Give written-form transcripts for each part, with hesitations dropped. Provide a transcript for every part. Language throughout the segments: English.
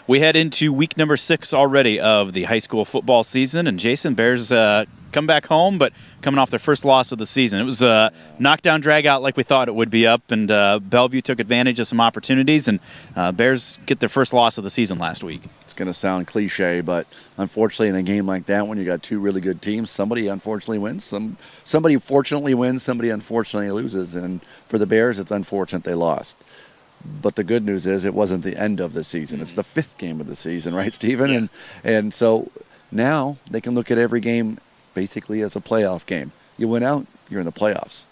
we head into week number 6 already of the high school football season. And Jason, Bears come back home, but coming off their first loss of the season. It was a knockdown, drag out like we thought it would be up, and Bellevue took advantage of some opportunities, and Bears get their first loss of the season last week. It's going to sound cliche, but unfortunately in a game like that, when you got two really good teams, somebody unfortunately wins. Somebody fortunately wins, somebody unfortunately loses. And for the Bears, it's unfortunate they lost. But the good news is it wasn't the end of the season. It's the 5th game of the season, right, Stephen? Yeah. And so now they can look at every game basically as a playoff game. You win out, you're in the playoffs.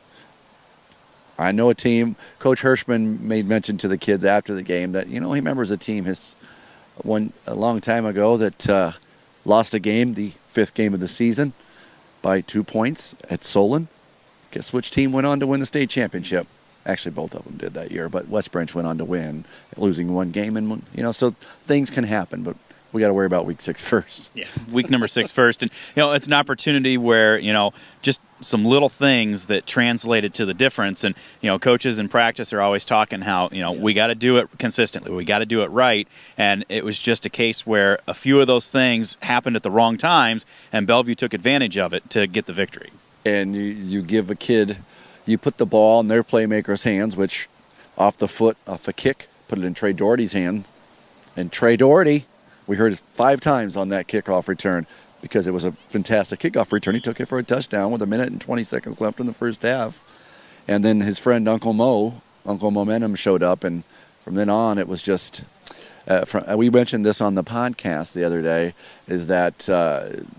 I know a team, Coach Hirschman made mention to the kids after the game that, he remembers a team a long time ago that lost a game, the 5th game of the season, by 2 points at Solon. Guess which team went on to win the state championship? Actually, both of them did that year, but West Branch went on to win, losing one game. And, so things can happen, but we got to worry about week 6 first. Yeah, week number 6 first. And, it's an opportunity where, just some little things that translated to the difference. And, coaches in practice are always talking how, we got to do it consistently. We got to do it right. And it was just a case where a few of those things happened at the wrong times, and Bellevue took advantage of it to get the victory. And you give a kid, you put the ball in their playmaker's hands, which off a kick, put it in Trey Doherty's hands. And Trey Doherty, we heard it 5 times on that kickoff return because it was a fantastic kickoff return. He took it for a touchdown with 1 minute and 20 seconds left in the first half. And then his friend Uncle Momentum showed up, and from then on it was just we mentioned this on the podcast the other day, is that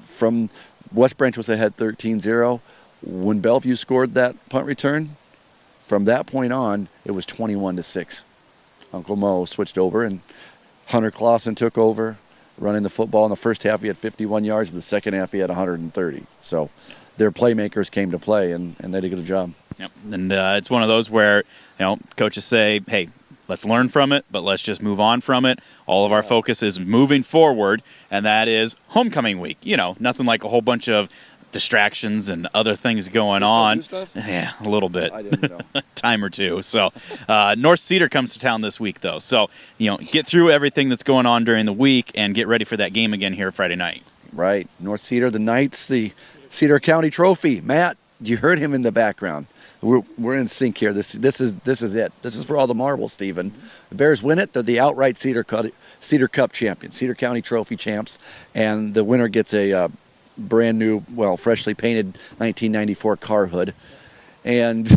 from West Branch was ahead 13-0. When Bellevue scored that punt return, from that point on, it was 21-6. Uncle Mo switched over, and Hunter Clausen took over, running the football. In the first half, he had 51 yards. In the second half, he had 130. So their playmakers came to play, and they did a good job. Yep. And it's one of those where, coaches say, hey, let's learn from it, but let's just move on from it. All of our focus is moving forward, and that is homecoming week. Nothing like a whole bunch of distractions and other things going on. Yeah, a little bit. I didn't know. Time or two. So North Cedar comes to town this week, though. So, get through everything that's going on during the week and get ready for that game again here Friday night. Right. North Cedar, the Knights, the Cedar County Trophy. Matt, you heard him in the background. We're in sync here. This is it. This is for all the marbles, Stephen. The Bears win it. They're the outright Cedar Cup champions, Cedar County Trophy champs, and the winner gets a brand new, freshly painted 1994 car hood. And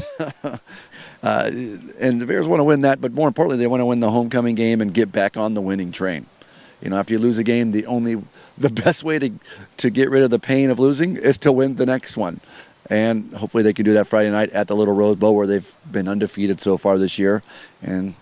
and the Bears want to win that, but more importantly, they want to win the homecoming game and get back on the winning train. After you lose a game, the best way to get rid of the pain of losing is to win the next one. And hopefully they can do that Friday night at the Little Rose Bowl, where they've been undefeated so far this year. And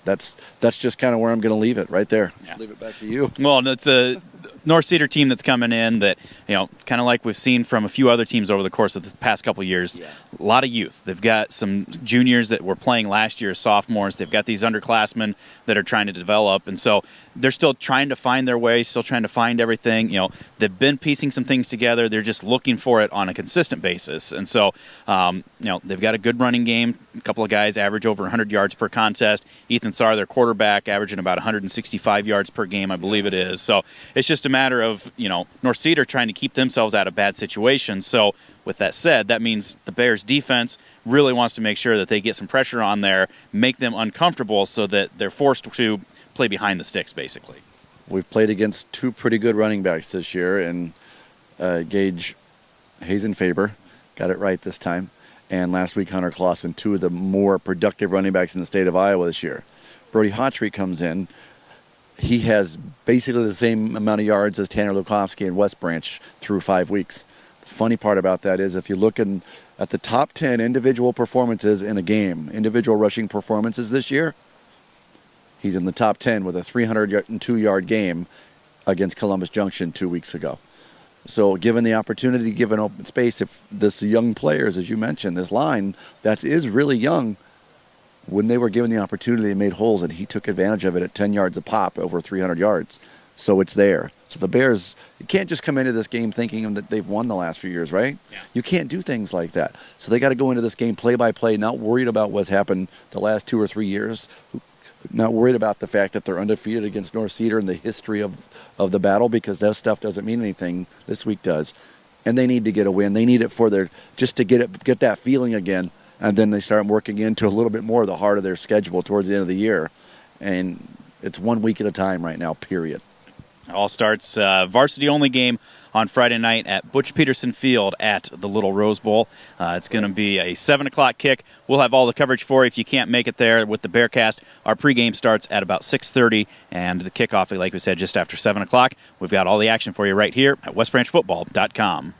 that's just kind of where I'm going to leave it, right there. Yeah. Leave it back to you. Well, it's a North Cedar team that's coming in that, kind of like we've seen from a few other teams over the course of the past couple of years. Yeah. A lot of youth. They've got some juniors that were playing last year as sophomores. They've got these underclassmen that are trying to develop. And so they're still trying to find their way, still trying to find everything. They've been piecing some things together. They're just looking for it on a consistent basis. And so, they've got a good running game. A couple of guys average over 100 yards per contest. Ethan Sarr, their quarterback, averaging about 165 yards per game, I believe it is. So it's just a matter of, North Cedar trying to keep themselves out of bad situations. So with that said, that means the Bears defense really wants to make sure that they get some pressure on there, make them uncomfortable so that they're forced to play behind the sticks, basically. We've played against 2 pretty good running backs this year, and Gage Hazen-Faber got it right this time. And last week, Hunter Clausen, 2 of the more productive running backs in the state of Iowa this year. Brody Hotry comes in. He has basically the same amount of yards as Tanner Lukowski in West Branch through 5 weeks. The funny part about that is if you look at the top 10 individual performances in a game, individual rushing performances this year, he's in the top 10 with a 302-yard game against Columbus Junction 2 weeks ago. So given the opportunity, given open space, if this young players, as you mentioned, this line that is really young, when they were given the opportunity, they made holes, and he took advantage of it at 10 yards a pop, over 300 yards. So it's there. So the Bears, you can't just come into this game thinking that they've won the last few years, right? Yeah. You can't do things like that. So they got to go into this game play by play, not worried about what's happened the last 2 or 3 years. not worried about the fact that they're undefeated against North Cedar and the history of the battle, because that stuff doesn't mean anything. This week does. And they need to get a win. They need it for just to get that feeling again. And then they start working into a little bit more of the heart of their schedule towards the end of the year. And it's 1 week at a time right now, period. All starts varsity-only game on Friday night at Butch Peterson Field at the Little Rose Bowl. It's going to be a 7 o'clock kick. We'll have all the coverage for you if you can't make it there with the Bearcast. Our pregame starts at about 6:30, and the kickoff, like we said, just after 7 o'clock. We've got all the action for you right here at westbranchfootball.com.